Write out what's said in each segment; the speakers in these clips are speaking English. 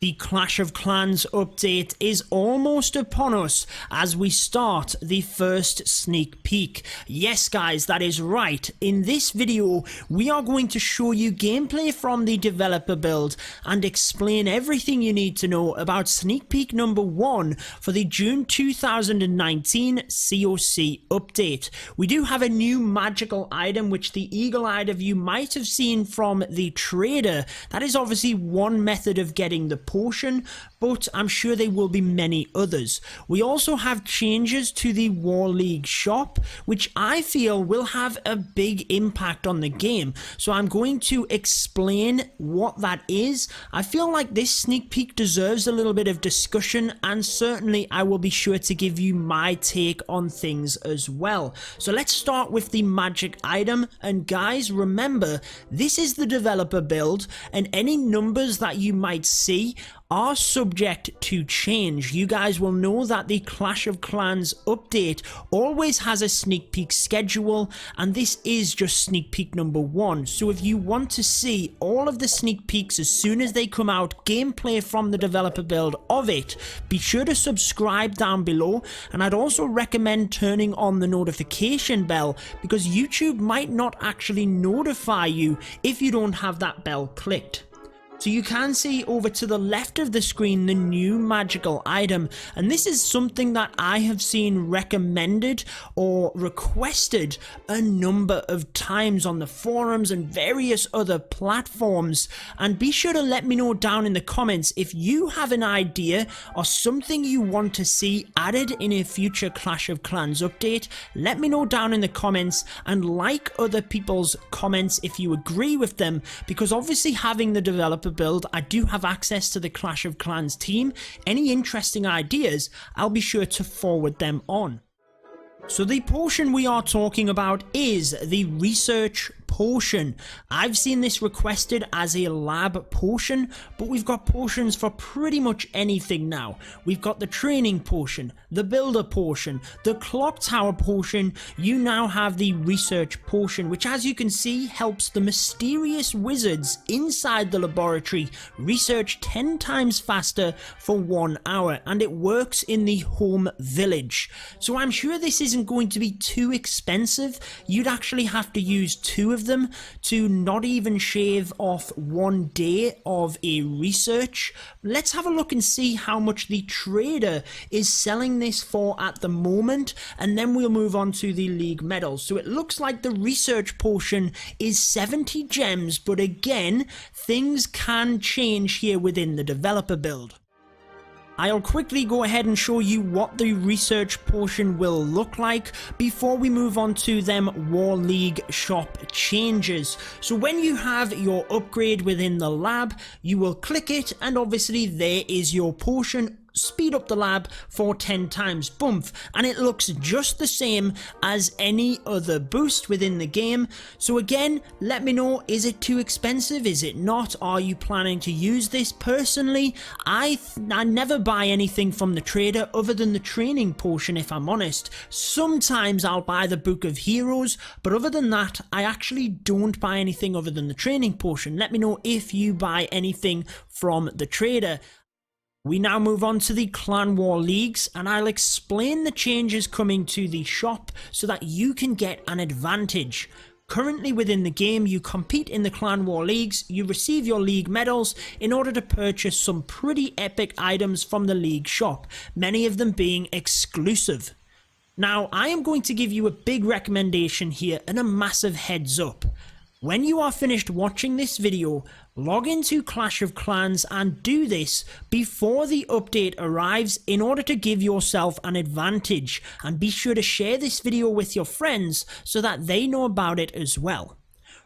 The Clash of Clans update is almost upon us as we start the first sneak peek. Yes guys, that is right. In this video, we are going to show you gameplay from the developer build and explain everything you need to know about sneak peek number 1 for the June 2019 COC update. We do have a new magical item which the eagle-eyed of you might have seen from the trader. That is obviously one method of getting the potion, but I'm sure there will be many others. We also have changes to the War League shop, which I feel will have a big impact on the game. So I'm going to explain what that is. I feel like this sneak peek deserves a little bit of discussion, and certainly I will be sure to give you my take on things as well. So let's start with the magic item, and guys, remember, this is the developer build, and any numbers that you might see are subject to change. You guys will know that the Clash of Clans update always has a sneak peek schedule, and this is just sneak peek number 1. So if you want to see all of the sneak peeks as soon as they come out, gameplay from the developer build of it, be sure to subscribe down below, and I'd also recommend turning on the notification bell because YouTube might not actually notify you if you don't have that bell clicked. So you can see over to the left of the screen the new magical item, and this is something that I have seen recommended or requested a number of times on the forums and various other platforms, and be sure to let me know down in the comments if you have an idea or something you want to see added in a future Clash of Clans update. Let me know down in the comments, and like other people's comments if you agree with them, because obviously having the developer build, I do have access to the Clash of Clans team. Any interesting ideas, I'll be sure to forward them on. So the potion we are talking about is the research potion. I've seen this requested as a lab potion, but we've got potions for pretty much anything now. We've got the training potion, the builder potion, the clock tower potion. You now have the research potion, which as you can see helps the mysterious wizards inside the laboratory research 10 times faster for 1 hour, and it works in the home village. So I'm sure this isn't going to be too expensive. You'd actually have to use 2 of them to not even shave off 1 day of a research. Let's have a look and see how much the trader is selling this for at the moment, and then we'll move on to the league medals. So it looks like the research potion is 70 gems, but again, things can change here within the developer build. I'll quickly go ahead and show you what the research potion will look like before we move on to them War League shop changes. So when you have your upgrade within the lab, you will click it, and obviously there is your potion. Speed up the lab for 10 times, boom, and it looks just the same as any other boost within the game. So again, let me know, is it too expensive, is it not? Are you planning to use this? Personally, I never buy anything from the trader other than the training potion, if I'm honest. Sometimes I'll buy the Book of Heroes, but other than that, I actually don't buy anything other than the training potion. Let me know if you buy anything from the trader. We now move on to the Clan War Leagues, and I'll explain the changes coming to the shop so that you can get an advantage. Currently within the game, you compete in the Clan War Leagues, you receive your league medals in order to purchase some pretty epic items from the league shop, many of them being exclusive. Now, I am going to give you a big recommendation here and a massive heads up. When you are finished watching this video, log into Clash of Clans and do this before the update arrives in order to give yourself an advantage, and be sure to share this video with your friends so that they know about it as well.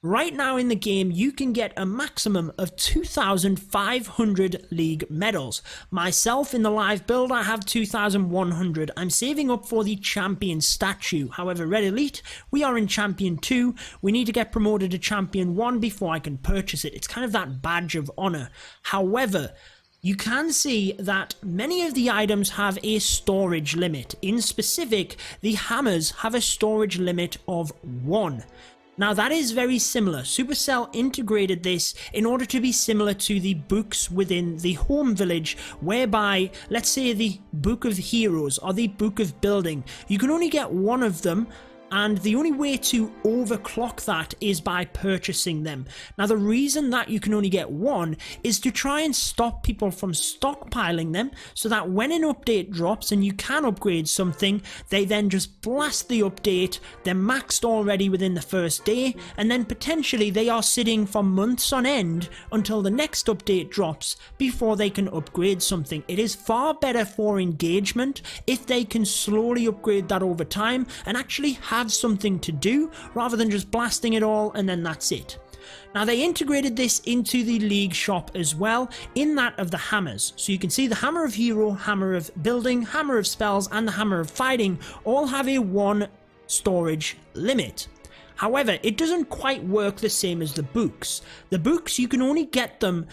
Right now in the game, you can get a maximum of 2,500 league medals. Myself, in the live build, I have 2,100. I'm saving up for the champion statue. However, Red Elite, we are in champion 2. We need to get promoted to champion 1 before I can purchase it. It's kind of that badge of honor. However, you can see that many of the items have a storage limit. In specific, the hammers have a storage limit of 1. Now that is very similar. Supercell integrated this in order to be similar to the books within the home village, whereby, let's say the Book of Heroes or the Book of Building, you can only get one of them, and the only way to overclock that is by purchasing them. Now the reason that you can only get one is to try and stop people from stockpiling them, so that when an update drops and you can upgrade something, they then just blast the update, they're maxed already within the first day, and then potentially they are sitting for months on end until the next update drops before they can upgrade something. It is far better for engagement if they can slowly upgrade that over time and actually have something to do rather than just blasting it all and then that's it. Now they integrated this into the League shop as well, in that of the hammers. So you can see the Hammer of Hero, Hammer of Building, Hammer of Spells and the Hammer of Fighting all have a 1 storage limit. However, it doesn't quite work the same as the books. The books, you can only get them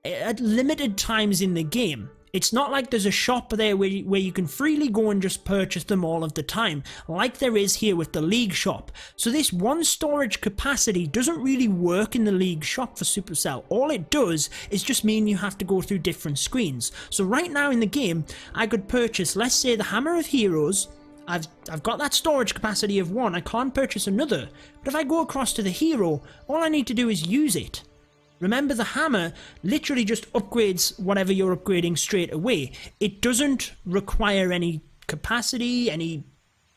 at limited times in the game. It's not like there's a shop there where you can freely go and just purchase them all of the time, like there is here with the League shop. So this 1 storage capacity doesn't really work in the League shop for Supercell. All it does is just mean you have to go through different screens. So right now in the game, I could purchase, let's say, the Hammer of Heroes. I've got that storage capacity of 1, I can't purchase another. But if I go across to the hero, all I need to do is use it. Remember, the hammer literally just upgrades whatever you're upgrading straight away. It doesn't require any capacity, any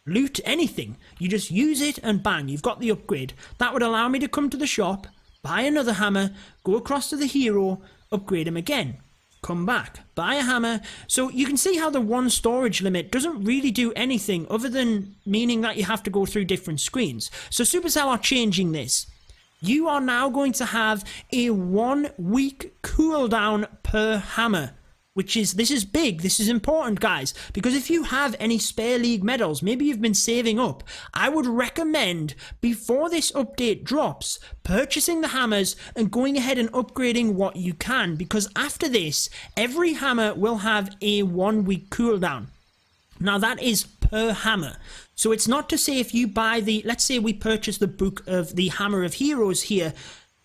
loot, anything. You just use it and bang, you've got the upgrade. That would allow me to come to the shop, buy another hammer, go across to the hero, upgrade him again. Come back, buy a hammer. So you can see how the 1 storage limit doesn't really do anything other than meaning that you have to go through different screens. So Supercell are changing this. You are now going to have a 1 week cooldown per hammer, this is big, this is important, guys, because if you have any spare League medals, maybe you've been saving up, I would recommend, before this update drops, purchasing the hammers and going ahead and upgrading what you can, because after this, every hammer will have a 1 week cooldown. Now that is per hammer. So it's not to say if you buy the, let's say we purchase the Book of the Hammer of Heroes here,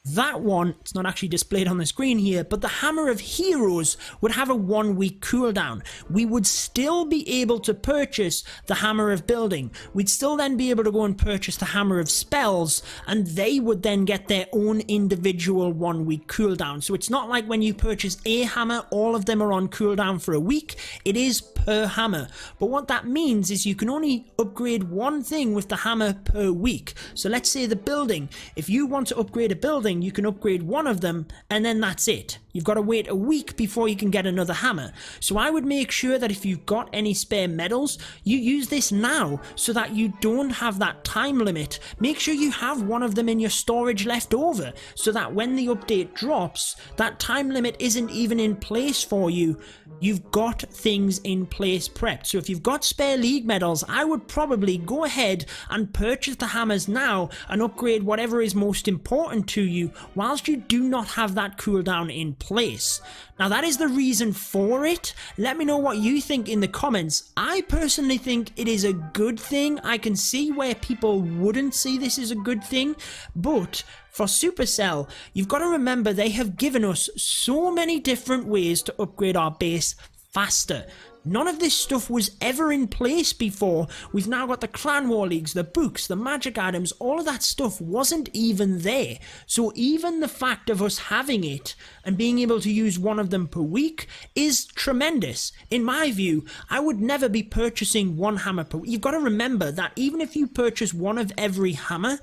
that one, it's not actually displayed on the screen here, but the Hammer of Heroes would have a 1 week cooldown. We would still be able to purchase the Hammer of Building. We'd still then be able to go and purchase the Hammer of Spells, and they would then get their own individual 1 week cooldown. So it's not like when you purchase a hammer, all of them are on cooldown for a week. It is per hammer. But what that means is you can only upgrade one thing with the hammer per week. So let's say the building. If you want to upgrade a building, you can upgrade one of them and then that's it. You've got to wait a week before you can get another hammer. So I would make sure that if you've got any spare medals, you use this now so that you don't have that time limit. Make sure you have one of them in your storage left over so that when the update drops, that time limit isn't even in place for you. You've got things in place prepped. So if you've got spare League medals, I would probably go ahead and purchase the hammers now and upgrade whatever is most important to you whilst you do not have that cooldown in place. Now that is the reason for it. Let me know what you think in the comments. I personally think it is a good thing. I can see where people wouldn't see this as a good thing, but for Supercell, you've got to remember they have given us so many different ways to upgrade our base faster. None of this stuff was ever in place before. We've now got the clan war leagues, the books, the magic items, all of that stuff wasn't even there. So even the fact of us having it and being able to use one of them per week is tremendous. In my view, I would never be purchasing one hammer per week. You've got to remember that even if you purchase one of every hammer,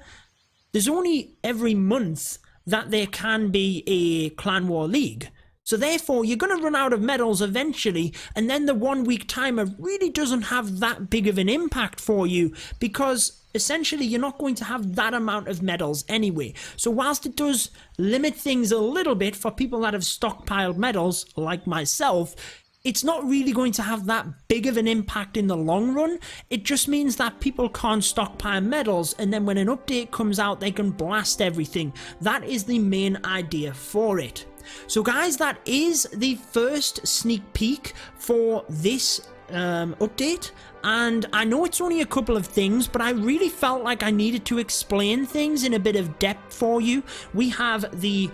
there's only every month that there can be a clan war league. So therefore, you're going to run out of medals eventually, and then the 1 week timer really doesn't have that big of an impact for you, because essentially you're not going to have that amount of medals anyway. So whilst it does limit things a little bit for people that have stockpiled medals, like myself, it's not really going to have that big of an impact in the long run. It just means that people can't stockpile medals, and then when an update comes out, they can blast everything. That is the main idea for it. So guys, that is the first sneak peek for this update, and I know it's only a couple of things, but I really felt like I needed to explain things in a bit of depth for you. We have the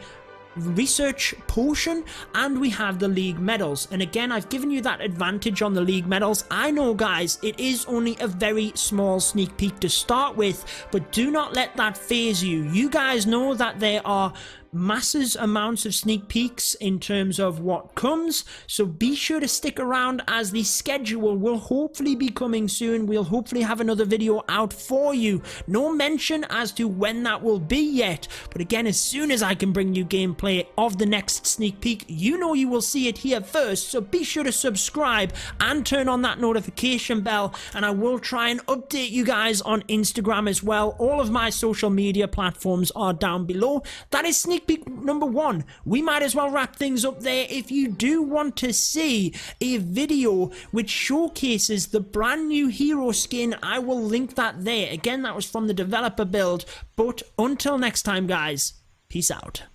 research potion and we have the league medals, and again I've given you that advantage on the league medals. I know guys, it is only a very small sneak peek to start with, but do not let that phase you. You guys know that there are massive amounts of sneak peeks in terms of what comes, so be sure to stick around as the schedule will hopefully be coming soon. We'll hopefully have another video out for you. No mention as to when that will be yet, but again, as soon as I can bring you gameplay of the next sneak peek, you know you will see it here first, so be sure to subscribe and turn on that notification bell, and I will try and update you guys on Instagram as well. All of my social media platforms are down below. That is sneak peek number 1. We might as well wrap things up there. If you do want to see a video which showcases the brand new hero skin, I will link that there. Again, that was from the developer build. But until next time guys, peace out.